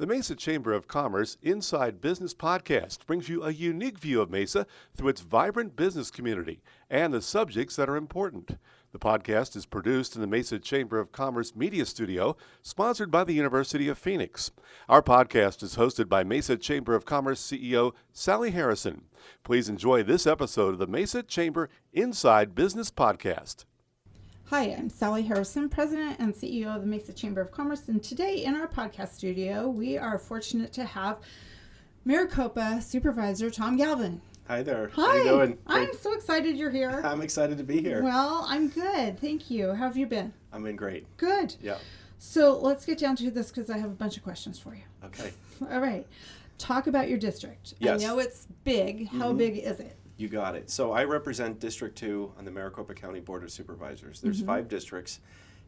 The Mesa Chamber of Commerce Inside Business Podcast brings you a unique view of Mesa through its vibrant business community and the subjects that are important. The podcast is produced in the Mesa Chamber of Commerce Media Studio, sponsored by the University of Phoenix. Our podcast is hosted by Mesa Chamber of Commerce CEO Sally Harrison. Please enjoy this episode of the Mesa Chamber Inside Business Podcast. Hi, I'm Sally Harrison, President and CEO of the Mesa Chamber of Commerce, and today in our podcast studio, we are fortunate to have Maricopa Supervisor Tom Galvin. Hi there. Hi. How you doing? I'm so excited you're here. I'm excited to be here. Well, I'm good. Thank you. How have you been? I'm in great. Good. Yeah. So let's get down to this because I have a bunch of questions for you. Okay. All right. Talk about your district. Yes. I know it's big. How big is it? You got it. So I represent District 2 on the Maricopa County Board of Supervisors. There's 5 districts.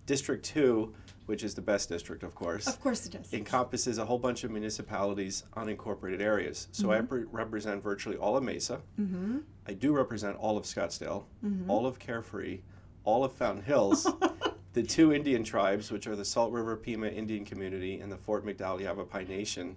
District 2, which is the best district, of course. Of course it does. Encompasses a whole bunch of municipalities, unincorporated areas. So I represent virtually all of Mesa. I do represent all of Scottsdale, all of Carefree, all of Fountain Hills, the 2 Indian tribes, which are the Salt River Pima Indian Community and the Fort McDowell Yavapai Nation,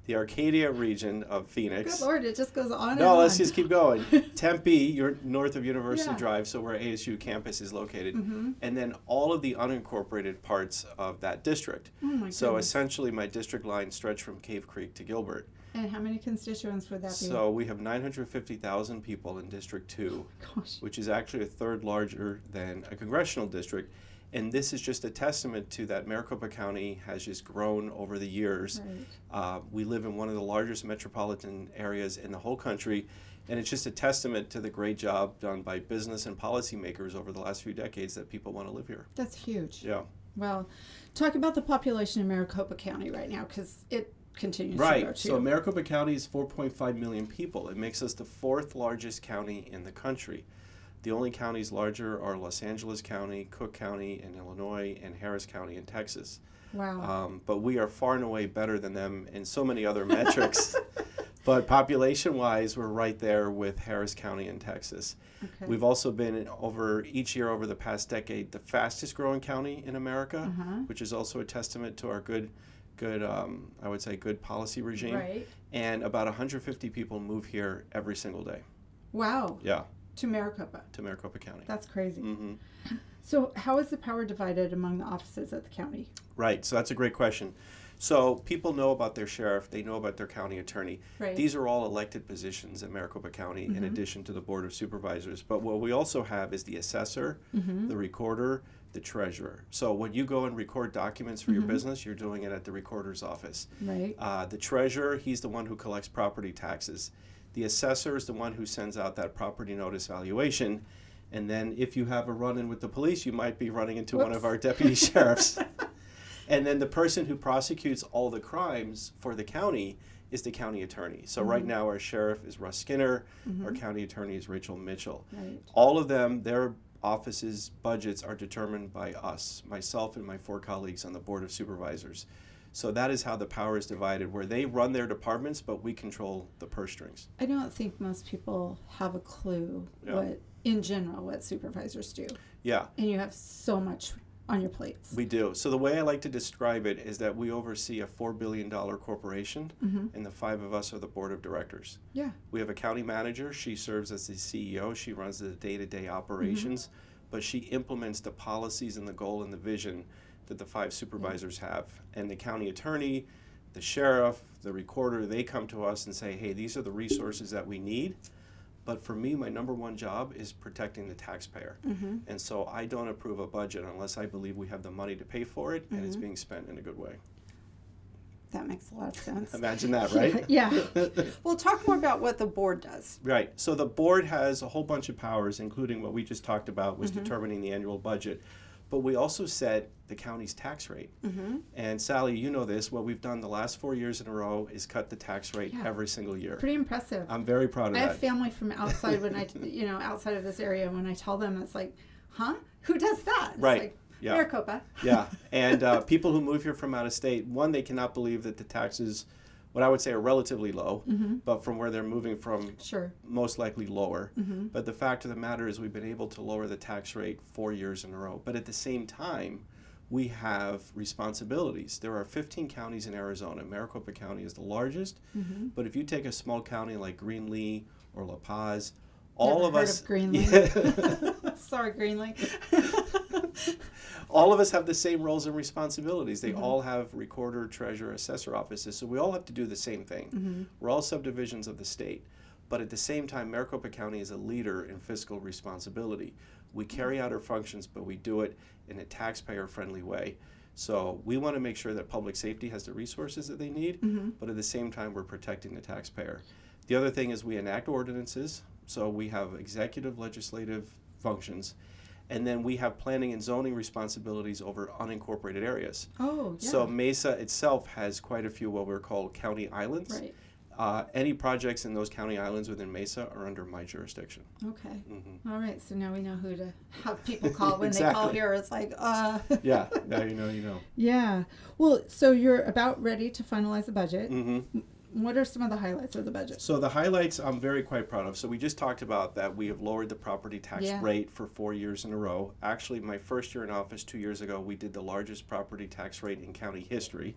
the Arcadia region of Phoenix. Good Lord, it just goes on and No, on. let's just keep going. Tempe, you're north of University Yeah. Drive, so where ASU campus is located. And then all of the unincorporated parts of that district. Oh my So goodness. essentially my district lines stretch from Cave Creek to Gilbert. And how many constituents would that be? So we have 950,000 people in District 2, Gosh. which is actually a third larger than a congressional district. And this is just a testament to that Maricopa County has just grown over the years. Right. We live in one of the largest metropolitan areas in the whole country, and it's just a testament to the great job done by business and policymakers over the last few decades that people want to live here. That's huge. Yeah. Well, talk about the population in Maricopa County right now, because it continues to grow Right. too. So Maricopa County is 4.5 million people. It makes us the 4th largest county in the country. The only counties larger are Los Angeles County, Cook County in Illinois, and Harris County in Texas. Wow. But we are far and away better than them in so many other metrics. But population-wise, we're right there with Harris County in Texas. Okay. We've also been each year over the past decade, the fastest growing county in America, which is also a testament to our good I would say good policy regime. Right. And about 150 people move here every single day. Wow. Yeah. To Maricopa. To Maricopa County. That's crazy. Mm-hmm. So how is the power divided among the offices at the county? Right. So that's a great question. So people know about their sheriff. They know about their county attorney. Right. These are all elected positions in Maricopa County in addition to the Board of Supervisors. But what we also have is the assessor, the recorder, the treasurer. So when you go and record documents for your business, you're doing it at the recorder's office. Right. The treasurer, he's the one who collects property taxes. The assessor is the one who sends out that property notice valuation. And then if you have a run-in with the police, you might be running into one of our deputy sheriffs. And then the person who prosecutes all the crimes for the county is the county attorney. So right now our sheriff is Russ Skinner, our county attorney is Rachel Mitchell. Right. All of them, their offices' budgets are determined by us, myself and my 4 colleagues on the Board of Supervisors. So that is how the power is divided, where they run their departments, but we control the purse strings. I don't think most people have a clue in general, what supervisors do. Yeah. And you have so much on your plates. We do. So the way I like to describe it is that we oversee a $4 billion corporation, and the 5 of us are the board of directors. Yeah. We have a county manager. She serves as the CEO. She runs the day-to-day operations, but she implements the policies and the goal and the vision that the 5 supervisors have. And the county attorney, the sheriff, the recorder, they come to us and say, hey, these are the resources that we need. But for me, my number one job is protecting the taxpayer. And so I don't approve a budget unless I believe we have the money to pay for it and it's being spent in a good way. That makes a lot of sense. Imagine that, right? Yeah. Well, talk more about what the board does. Right. So the board has a whole bunch of powers, including what we just talked about was determining the annual budget. But we also set the county's tax rate. And Sally, you know this, what we've done the last 4 years in a row is cut the tax rate every single year. Pretty impressive. I'm very proud of I that. have family from outside when outside of this area. When I tell them, it's like, huh? Who does that? It's Right. like, Yeah. Maricopa. Yeah. And people who move here from out of state, one, they cannot believe that the taxes, what I would say are relatively low, but from where they're moving from, most likely lower. But the fact of the matter is we've been able to lower the tax rate 4 years in a row. But at the same time, we have responsibilities. There are 15 counties in Arizona. Maricopa County is the largest, but if you take a small county like Greenlee or La Paz, all of us. Greenlee. Sorry, Greenlee. All of us have the same roles and responsibilities. They all have recorder, treasurer, assessor offices, so we all have to do the same thing. We're all subdivisions of the state. But at the same time, Maricopa County is a leader in fiscal responsibility. We carry out our functions, but we do it in a taxpayer-friendly way. So we want to make sure that public safety has the resources that they need, but at the same time, we're protecting the taxpayer. The other thing is we enact ordinances, so we have executive, legislative functions, and then we have planning and zoning responsibilities over unincorporated areas. Oh, yeah. So Mesa itself has quite a few what we're called county islands. Right. Any projects in those county islands within Mesa are under my jurisdiction. Okay. All right. So now we know who to have people call when they call here. It's like, Yeah. Now you know. Yeah. Well, so you're about ready to finalize the budget. What are some of the highlights of the budget? So the highlights I'm very quite proud of. So we just talked about that we have lowered the property tax rate for 4 years in a row. Actually, my first year in office 2 years ago, we did the largest property tax rate in county history.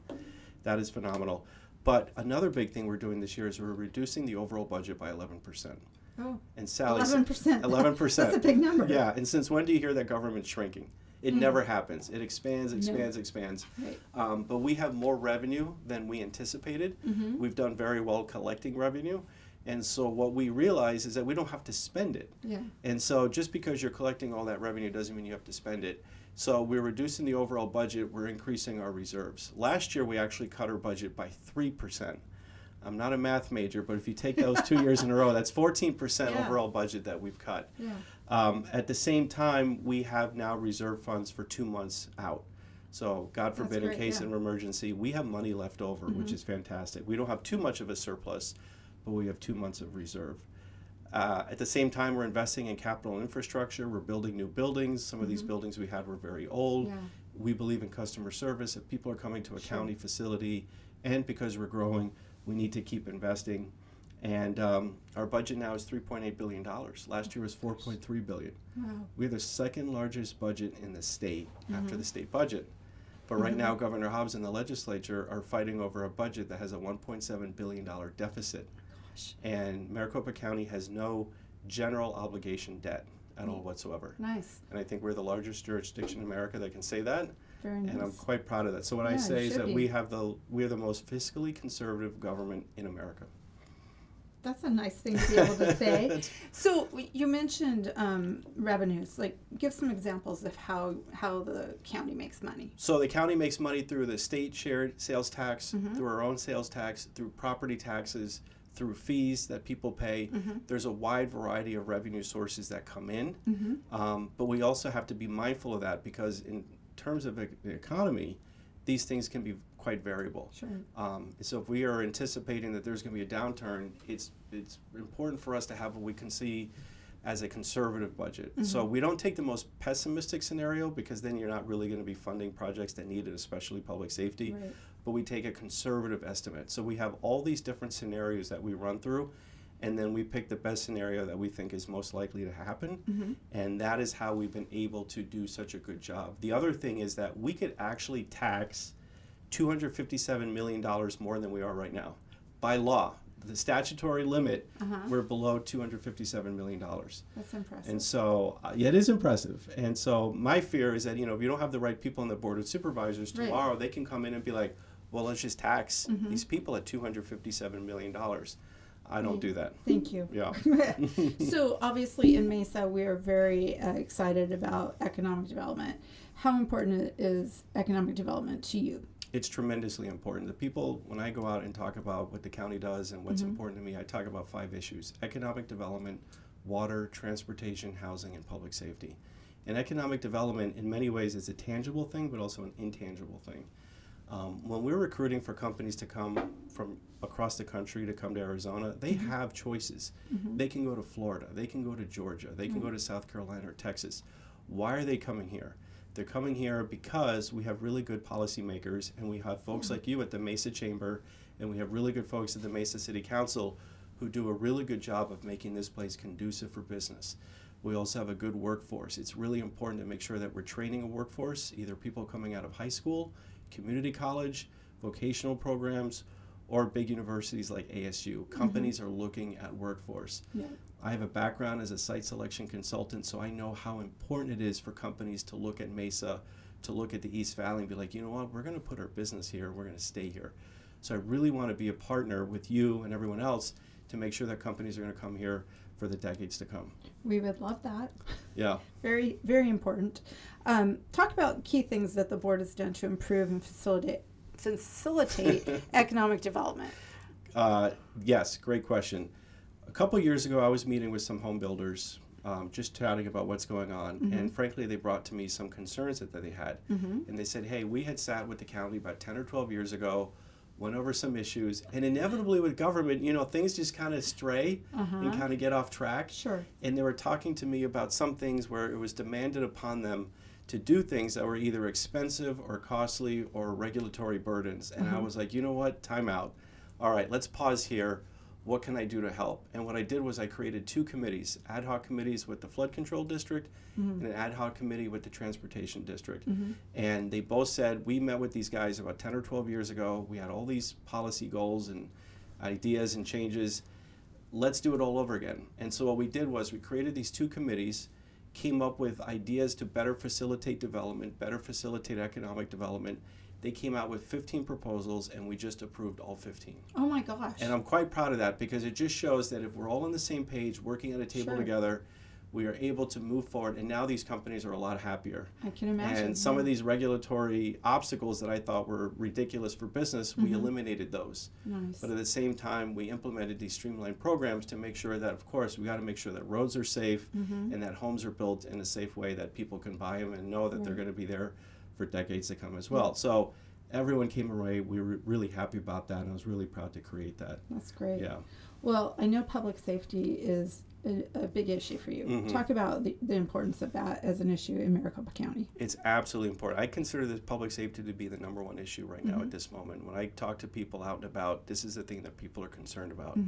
That is phenomenal. But another big thing we're doing this year is we're reducing the overall budget by 11%. Oh, and Sally 11%. 11%. That's a big number. Yeah, and since when do you hear that government's shrinking? It never happens. It expands. Right. But we have more revenue than we anticipated. We've done very well collecting revenue. And so what we realize is that we don't have to spend it. Yeah. And so just because you're collecting all that revenue doesn't mean you have to spend it. So we're reducing the overall budget. We're increasing our reserves. Last year, we actually cut our budget by 3%. I'm not a math major, but if you take those 2 years in a row, that's 14% overall budget that we've cut. Yeah. At the same time, we have now reserve funds for 2 months out. So God forbid, in case of emergency, we have money left over, which is fantastic. We don't have too much of a surplus, but we have 2 months of reserve. At the same time, we're investing in capital infrastructure. We're building new buildings. Some of these buildings we had were very old. Yeah. We believe in customer service. If people are coming to a county facility, and because we're growing, we need to keep investing. And our budget now is $3.8 billion. Last year was $4.3 billion. Wow. We have the second largest budget in the state after the state budget. But right now, Governor Hobbs and the legislature are fighting over a budget that has a $1.7 billion deficit. And Maricopa County has no general obligation debt at all whatsoever. Nice. And I think we're the largest jurisdiction in America that can say that. Very nice. And I'm quite proud of that. So what I say is that we are the most fiscally conservative government in America. That's a nice thing to be able to say. So you mentioned revenues. Like, give some examples of how the county makes money. So the county makes money through the state shared sales tax, through our own sales tax, through property taxes, through fees that people pay. There's a wide variety of revenue sources that come in. But we also have to be mindful of that because in terms of the economy, these things can be quite variable. Sure. So if we are anticipating that there's going to be a downturn, it's important for us to have what we can see as a conservative budget. So we don't take the most pessimistic scenario because then you're not really going to be funding projects that need it, especially public safety. Right. But we take a conservative estimate. So we have all these different scenarios that we run through, and then we pick the best scenario that we think is most likely to happen. And that is how we've been able to do such a good job. The other thing is that we could actually tax $257 million more than we are right now. By law, the statutory limit, we're below $257 million. That's impressive. And so, it is impressive. And so my fear is that, if you don't have the right people on the board of supervisors tomorrow, they can come in and be like, well, let's just tax these people at $257 million. I don't do that. Thank you. Yeah. So obviously in Mesa, we are very excited about economic development. How important is economic development to you? It's tremendously important. The people, when I go out and talk about what the county does and what's important to me, I talk about 5 issues: economic development, water, transportation, housing, and public safety. And economic development, in many ways, is a tangible thing, but also an intangible thing. When we're recruiting for companies to come from across the country to come to Arizona, they have choices. They can go to Florida, they can go to Georgia, they can go to South Carolina or Texas. Why are they coming here? They're coming here because we have really good policymakers, and we have folks like you at the Mesa Chamber, and we have really good folks at the Mesa City Council who do a really good job of making this place conducive for business. We also have a good workforce. It's really important to make sure that we're training a workforce, either people coming out of high school, community college, vocational programs, or big universities like ASU. Companies are looking at workforce. Yeah. I have a background as a site selection consultant, so I know how important it is for companies to look at Mesa, to look at the East Valley and be like, you know what, we're going to put our business here, we're going to stay here. So I really want to be a partner with you and everyone else to make sure that companies are going to come here for the decades to come. We would love that. Yeah. Very, very important. Talk about key things that the board has done to improve and facilitate economic development. Yes, great question. A couple years ago, I was meeting with some home builders, just chatting about what's going on. And frankly, they brought to me some concerns that they had. And they said, hey, we had sat with the county about 10 or 12 years ago, went over some issues, and inevitably with government, things just kind of stray and kind of get off track. Sure. And they were talking to me about some things where it was demanded upon them to do things that were either expensive or costly or regulatory burdens. And I was like, you know what, time out. All right, let's pause here. What can I do to help? And what I did was I created 2 committees, ad hoc committees with the flood control district and an ad hoc committee with the transportation district. And they both said, we met with these guys about 10 or 12 years ago. We had all these policy goals and ideas and changes. Let's do it all over again. And so what we did was we created these 2 committees, came up with ideas to better facilitate development, better facilitate economic development. They came out with 15 proposals, and we just approved all 15. Oh my gosh. And I'm quite proud of that because it just shows that if we're all on the same page, working at a table together, we are able to move forward. And now these companies are a lot happier. I can imagine. And some of these regulatory obstacles that I thought were ridiculous for business, we eliminated those. Nice. But at the same time, we implemented these streamlined programs to make sure that, of course, we got to make sure that roads are safe and that homes are built in a safe way that people can buy them and know that they're going to be there for decades to come as well. So everyone came away. We were really happy about that, and I was really proud to create that. That's great. Yeah. Well, I know public safety is a big issue for you. Talk about the importance of that as an issue in Maricopa County. It's absolutely important. I consider this public safety to be the #1 issue right now at this moment. When I talk to people out and about, this is the thing that people are concerned about.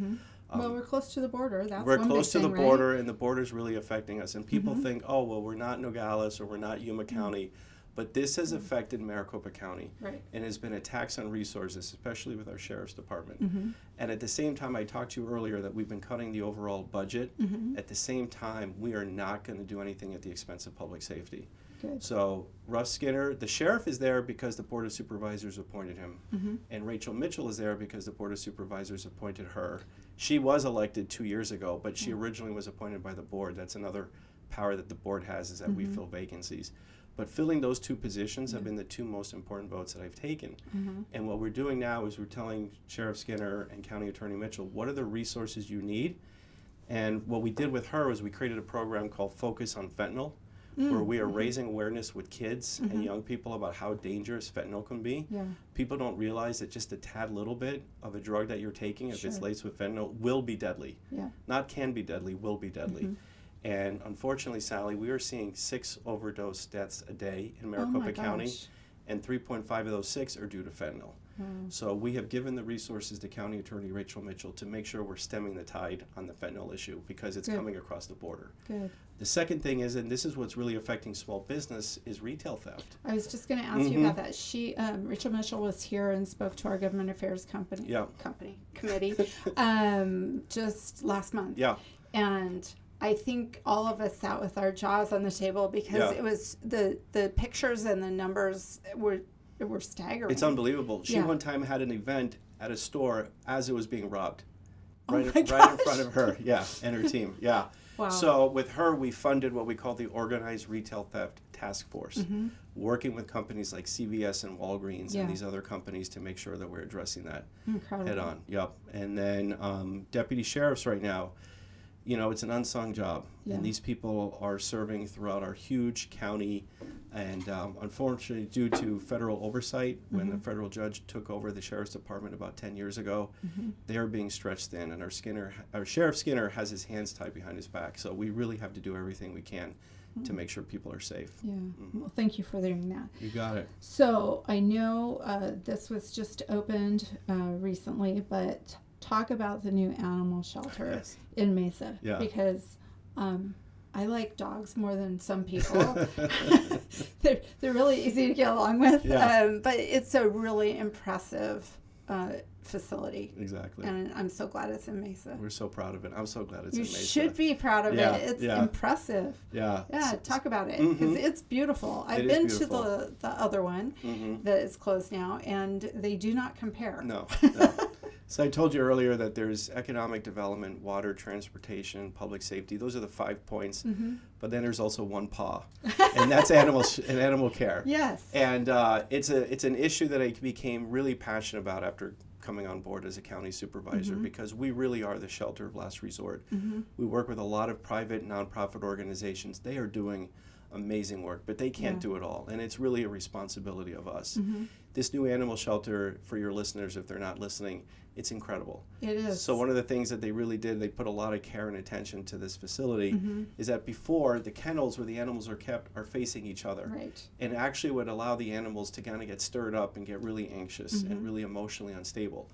Well, we're close to the border. That's we're one close big to the thing, border, right? and the border is really affecting us. And people think, oh, well, we're not Nogales or we're not Yuma County. But this has affected Maricopa County and has been a tax on resources, especially with our sheriff's department. And at the same time, I talked to you earlier that we've been cutting the overall budget. At the same time, we are not going to do anything at the expense of public safety. Good. So Russ Skinner, the sheriff is there because the Board of Supervisors appointed him. And Rachel Mitchell is there because the Board of Supervisors appointed her. She was elected 2 years ago, but she originally was appointed by the board. That's another power that the board has, is that we fill vacancies. But filling those 2 positions have been the 2 most important votes that I've taken. And what we're doing now is we're telling Sheriff Skinner and County Attorney Mitchell, what are the resources you need? And what we did with her was we created a program called Focus on Fentanyl, where we are raising awareness with kids and young people about how dangerous fentanyl can be. People don't realize that just a tad little bit of a drug that you're taking, if it's laced with fentanyl, will be deadly. Not can be deadly, will be deadly. And unfortunately, Sally, we are seeing 6 overdose deaths a day in Maricopa County, and 3.5 of those 6 are due to fentanyl. So we have given the resources to County Attorney Rachel Mitchell to make sure we're stemming the tide on the fentanyl issue because it's coming across the border. Good. The second thing is, and this is what's really affecting small business, is retail theft. I was just going to ask you about that. Rachel Mitchell was here and spoke to our government affairs committee just last month. And I think all of us sat with our jaws on the table because it was the pictures and the numbers were staggering. It's unbelievable. She one time had an event at a store as it was being robbed. Right in front of her, and her team, Wow. So with her, we funded what we call the Organized Retail Theft Task Force, working with companies like CVS and Walgreens and these other companies to make sure that we're addressing that head on. And then deputy sheriffs right now, it's an unsung job. And these people are serving throughout our huge county. And unfortunately, due to federal oversight, when the federal judge took over the sheriff's department about 10 years ago, they are being stretched thin. And our Sheriff Skinner has his hands tied behind his back. So we really have to do everything we can to make sure people are safe. Well, thank you for doing that. You got it. So I know this was just opened recently, but talk about the new animal shelter in Mesa because I like dogs more than some people. They're really easy to get along with. Yeah. But it's a really impressive facility. Exactly. And I'm so glad it's in Mesa. We're so proud of it. I'm so glad it's in Mesa. You should be proud of it. It's impressive. Yeah. Yeah, talk about it. Because it's beautiful. I've been to the other one that is closed now, and they do not compare. No. So I told you earlier that there's economic development, water, transportation, public safety. Those are the 5 points. But then there's also one paw, and that's animal care. Yes. And it's an issue that I became really passionate about after coming on board as a county supervisor, because we really are the shelter of last resort. We work with a lot of private nonprofit organizations. They are doing amazing work, but they can't do it all, and it's really a responsibility of us. This new animal shelter, for your listeners if they're not listening, it's incredible. It is. So one of the things that they really did, they put a lot of care and attention to this facility, is that before, the kennels where the animals are kept are facing each other. Right. And actually would allow the animals to kind of get stirred up and get really anxious and really emotionally unstable.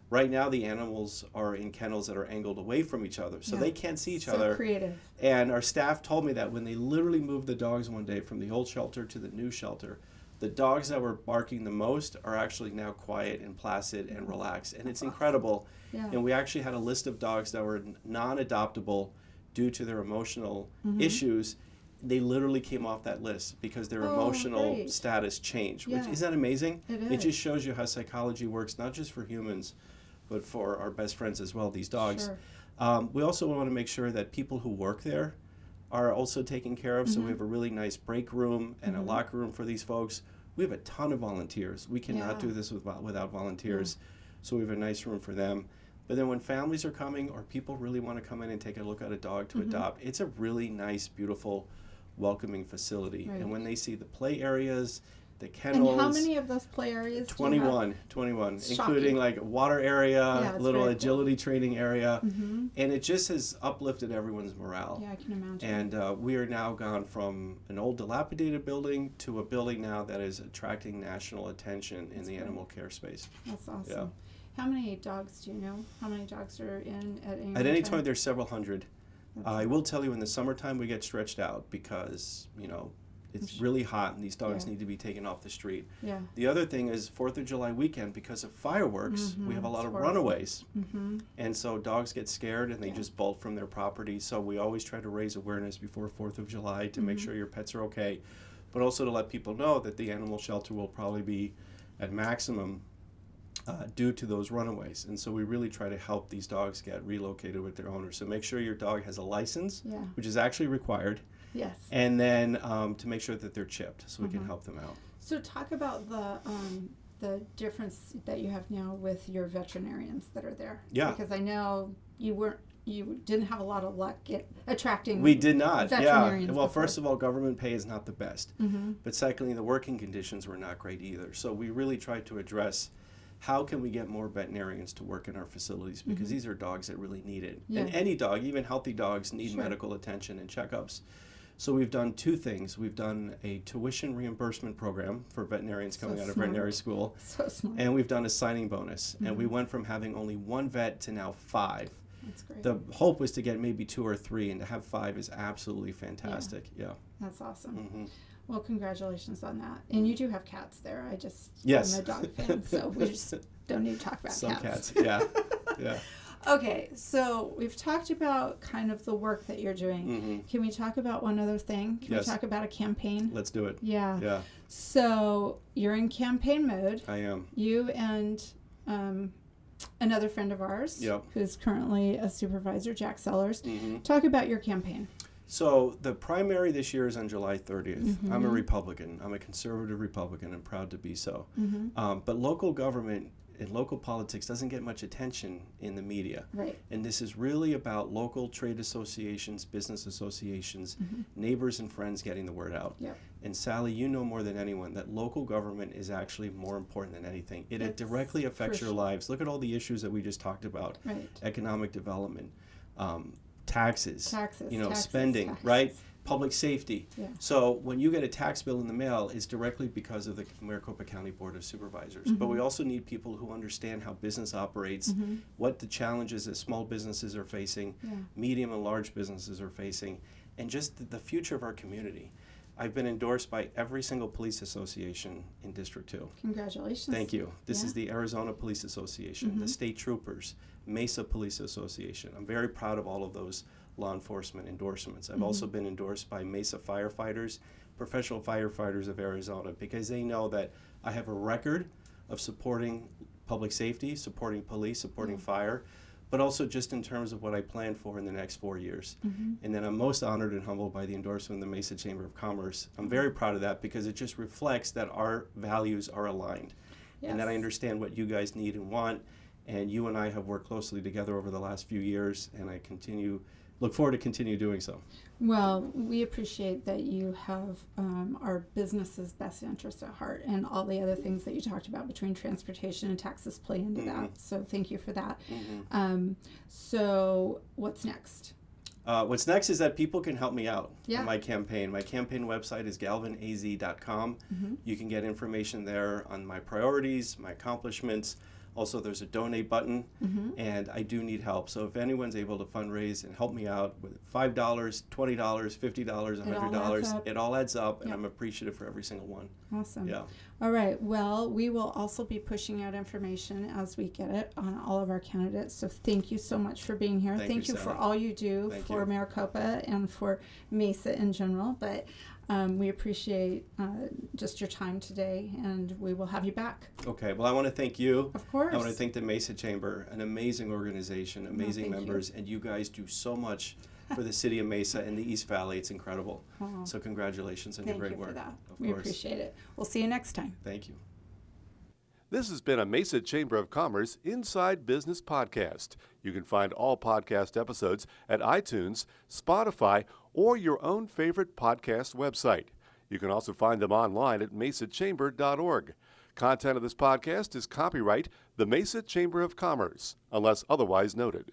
Right now, the animals are in kennels that are angled away from each other, so they can't see each other. So creative. And our staff told me that when they literally moved the dogs one day from the old shelter to the new shelter, the dogs that were barking the most are actually now quiet and placid and relaxed, and it's incredible. Yeah. And we actually had a list of dogs that were non-adoptable due to their emotional issues. They literally came off that list because their emotional status changed. Which, isn't that amazing? It is. It just shows you how psychology works, not just for humans, but for our best friends as well, these dogs. Sure. We also want to make sure that people who work there are also taken care of. So we have a really nice break room and a locker room for these folks. We have a ton of volunteers. We cannot do this without volunteers. So we have a nice room for them. But then when families are coming or people really want to come in and take a look at a dog to adopt, it's a really nice, beautiful, welcoming facility. Right. And when they see the play areas, the kennels. And how many of those play areas 21, including like a water area, little agility training area. And it just has uplifted everyone's morale. Yeah, I can imagine. And we are now gone from an old dilapidated building to a building now that is attracting national attention in the animal care space. That's awesome. Yeah. How many dogs do you know? How many dogs are in at any At any time? time, there's several hundred. I will tell you, in the summertime, we get stretched out because, it's really hot and these dogs need to be taken off the street. Yeah. The other thing is 4th of July weekend, because of fireworks, we have a lot of runaways. And so dogs get scared and they just bolt from their property. So we always try to raise awareness before 4th of July to make sure your pets are okay, but also to let people know that the animal shelter will probably be at maximum due to those runaways. And so we really try to help these dogs get relocated with their owners. So make sure your dog has a license, which is actually required. Yes. And then to make sure that they're chipped so we can help them out. So talk about the difference that you have now with your veterinarians that are there. Yeah. Because I know you didn't have a lot of luck attracting We did not. veterinarians Well, before. first of all, government pay is not the best. But secondly, the working conditions were not great either. So we really tried to address how can we get more veterinarians to work in our facilities, because these are dogs that really need it. Yeah. And any dog, even healthy dogs, need medical attention and checkups. So we've done two things. We've done a tuition reimbursement program for veterinarians coming out of veterinary school. So smart. And we've done a signing bonus. And we went from having only one vet to now 5. That's great. The hope was to get maybe 2 or 3, and to have 5 is absolutely fantastic. Yeah. That's awesome. Well, congratulations on that. And you do have cats there. I'm a dog fan, so we just don't need to talk about Some cats. Yeah. Yeah. Okay, so we've talked about kind of the work that you're doing. Can we talk about one other thing? Can we talk about a campaign? Let's do it. Yeah. Yeah. So you're in campaign mode. I am. You and another friend of ours, who's currently a supervisor, Jack Sellers. Talk about your campaign. So the primary this year is on July 30th. I'm a Republican. I'm a conservative Republican and proud to be so. But local government and local politics doesn't get much attention in the media. Right. And this is really about local trade associations, business associations, neighbors and friends getting the word out. Yep. And Sally, you know more than anyone that local government is actually more important than anything. It directly affects your lives. Look at all the issues that we just talked about. Right. Economic development, taxes, taxes, spending, right? Public safety. Yeah. So when you get a tax bill in the mail, it's directly because of the Maricopa County Board of Supervisors. But we also need people who understand how business operates, what the challenges that small businesses are facing, medium and large businesses are facing, and just the future of our community. I've been endorsed by every single police association in District 2. Congratulations. Thank you. This is the Arizona Police Association, the State Troopers, Mesa Police Association. I'm very proud of all of those law enforcement endorsements. I've also been endorsed by Mesa firefighters, professional firefighters of Arizona, because they know that I have a record of supporting public safety, supporting police, supporting fire, but also just in terms of what I plan for in the next 4 years. And then I'm most honored and humbled by the endorsement of the Mesa Chamber of Commerce. I'm very proud of that because it just reflects that our values are aligned and that I understand what you guys need and want. And you and I have worked closely together over the last few years, and I look forward to continue doing so. Well, we appreciate that you have our business's best interest at heart, and all the other things that you talked about between transportation and taxes play into that. So thank you for that. So what's next? What's next is that people can help me out in my campaign. My campaign website is galvinaz.com. You can get information there on my priorities, my accomplishments. Also, there's a donate button, and I do need help. So if anyone's able to fundraise and help me out with $5, $20, $50, $100, it all adds up, and I'm appreciative for every single one. Awesome. Yeah. All right. Well, we will also be pushing out information as we get it on all of our candidates. So thank you so much for being here. Thank you for all you do for Maricopa and for Mesa in general. But we appreciate just your time today, and we will have you back. Okay. Well, I want to thank you. Of course. I want to thank the Mesa Chamber, an amazing organization, amazing members, and you guys do so much for the city of Mesa and the East Valley. It's incredible. So congratulations on your great work. Thank you for that. We appreciate it. We'll see you next time. Thank you. This has been a Mesa Chamber of Commerce Inside Business podcast. You can find all podcast episodes at iTunes, Spotify, or your own favorite podcast website. You can also find them online at mesachamber.org. Content of this podcast is copyright the Mesa Chamber of Commerce, unless otherwise noted.